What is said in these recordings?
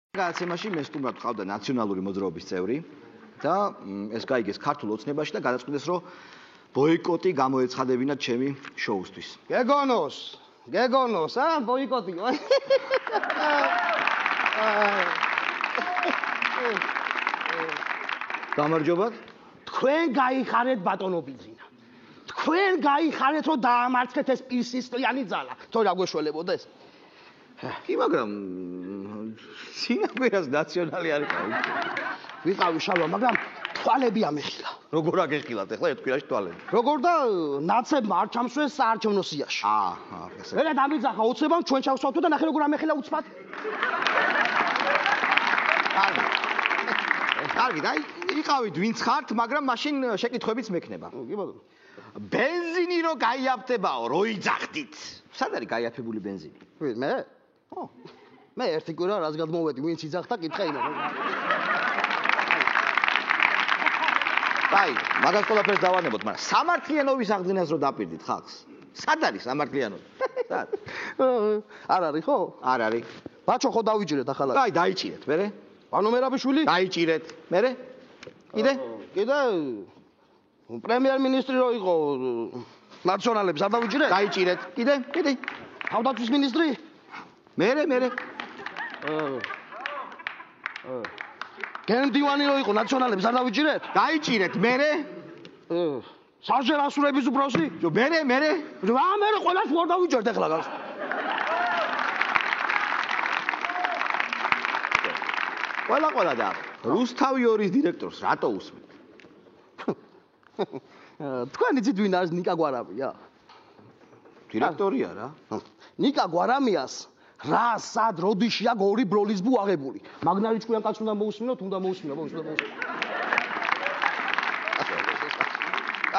გადაცემაში მე სტუმრად ვყავდა ნაციონალური მოძრაობის წევრი და ეს გაიგეს ქართულ ოცნებაში და გადაწყვიტეს რომ ბოიკოტი გამოეცხადებინათ ჩემი შოუსთვის. გეგონოს, ბოიკოტი. გამარჯობათ. თქვენ გაიხარეთ ბატონო ბიძინა. თქვენ გაიხარეთ რომ დაამარცხეთ ეს პირსისყლიანი ძალა. თორე რა გვეშველებოდეს? კი, მაგრამ სინაგვერას ნაციონალი არ იყავი. ვიყავი შალვა, მაგრამ თვალები ამეხილა. როგორ აგეხილათ ახლა ერთ კვირაში თვალები? როგორ და ნაცებმა არ ჩამსვეს საარჩევნო სიაში. ესე. ვერა დამიძახა ოცნებამ ჩვენ ჩავსვავთო და ნახე როგორ ამეხილა უცბად. კარგი, და იყავით ვინც ხართ, მაგრამ მაშინ შეკითხვებიც მექნება. კი ბატონო. ბენზინი რო გაიაფთებაო, რო იძახდით. სად არის გაიაფებული ბენზინი? მე? მე ერთი კვირა რას გადმოვედი, ვინც იძახდა, კითხე იმან. აი, მაგას ყველაფერს დავანებოთ, მაგრამ სამართლიანობის აღდგენას რო დაპირდით ხალხს. სად არის სამართლიანობა? სად? არ არის ხო? არ არის. ბაჩო ხო დავიჭირეთ ახლა. აი, დაიჭირეთ, მერე? ანუ მერაბიშვილი? დაიჭირეთ. მერე? კიდე? კიდე პრემიერ-მინისტრი რო იყო ნაციონალებს არ დავიჭირეთ? დაიჭირეთ. კიდე? კიდე? თავდაცვის მინისტრი? მერე? გენდივანი რო იყო ნაციონალებს არ დავიჭირეთ? დაიჭირეთ. მერე? საჟერასურების უფროსი? მერე? რა მერე ყველას ვარ დავიჭერთ ახლა გას. ყველა და რუსთავი 2-ის დირექტორს რატო უსმენთ? თქვენ იცით ვინ არის ნიკა გვარამია? დირექტორია რა. ნიკა გვარამიას რა სად როდიშია გორი ბროლის ბუ აღებული. მაგნარი ჭკვიან კაცს უნდა მოусმინოთ, უნდა მოусმინო.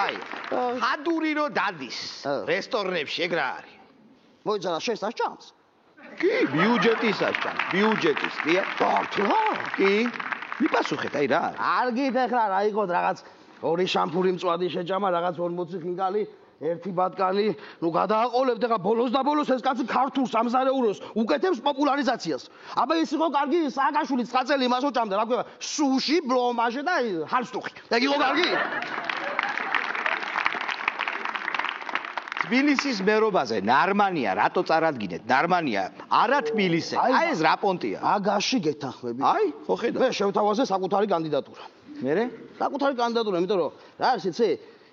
აი, ხადური რო დადის რესტორნებში ეგ რა არის? მოიძალა შენ სასჭამს? კი, ბიუჯეტისაც ჭამს, ბიუჯეტის, კი? ბართლა? კი. მიპასუხეთ, აი რა არის? არ გითხე რა იყო რაღაც ორი შამპური მწვადი შეჭამა, რაღაც 40 ხინკალი, ერთი ბატკანი, ნუ გადააყოლებთ ახლა ბოლოს და ბოლოს ეს კაცი ქართულ სამზარეულოს უკეთებს პოპულარიზაციას. აბა ის იყო კარგი სააკაშვილი 9 წელი იმას ოჭამდა, რა ქვია, სუში, ბლომაჟე და ჰალსტუხი. ეგ იყო კარგი? თბილისის მერობაზე ნარმანია რატო წარადგინეთ? ნარმანია არა თბილისზე. აი ეს რა პონტია? აგაში გეთანხმები. აი, ხო ხედავ. მე შევთავაზე საკუთარი კანდიდატურა. მერე? საკუთარი კანდიდატურა, იმიტომ რომ რა არის იცი?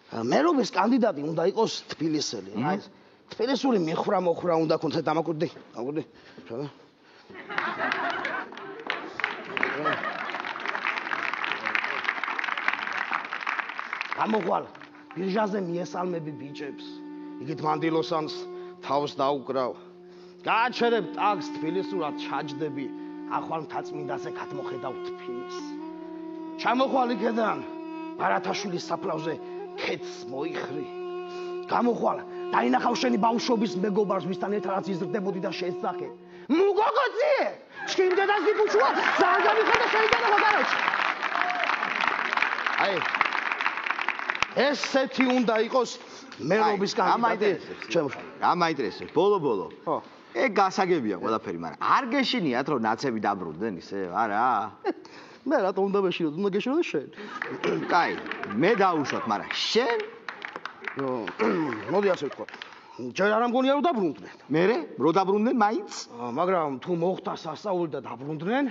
მერობის კანდიდატი უნდა იყოს თბილისელი. აი ეს თბილისური მიხრა-მოხრა უნდა ქონდეს დამაკურდი. გამოყვალ ბირჟაზე მიესალმები ბიჭებს. იგით მანდილოსანს თავს დაუკრავ. გააჩერებ ტაგს თბილისურად ჩაჯდები. ახვალ მთაწმინდაზე გადმოხედავ თბილისს. ჩამოხვალ იქედან ბარათაშვილის საფლავზე ქეთს მოიხრი. გამოხვალ დაინახავ შენი ბავშვობის მეგობარს, ვისთან ერთადაც იზრდებოდი და შესახე. მუგოგოციე! შკიმდედას გიფუჩუა, ზარგამი ხოდა შეიძლება მოგაროჩი. აი ესეთი უნდა იყოს მერობის კანდიდატი. ამაინტერესებს. ბოლო. ხო. ეგ გასაგებია ყველაფერი, მაგრამ არ გეშინიათ რომ ნაცები დაბრუნდნენ ისე, არა? მე რატომ უნდა მეშინოთ? უნდა გეშინოთ შენ. კაი, მე დავუშვათ, მაგრამ შენ? მოდი ასე ვთქვა. ჯერ არ ამგონია რომ დაბრუნდნენ. მერე? რო დაბრუნდნენ მაინც? მაგრამ თუ მოხდა სასწაული და დაბრუნდნენ?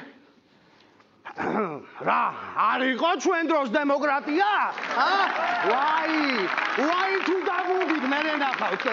რა, არ იყო ჩვენ დროს დემოკრატია? ვაი, თუ დაბრუნდით, მე ნახავთ.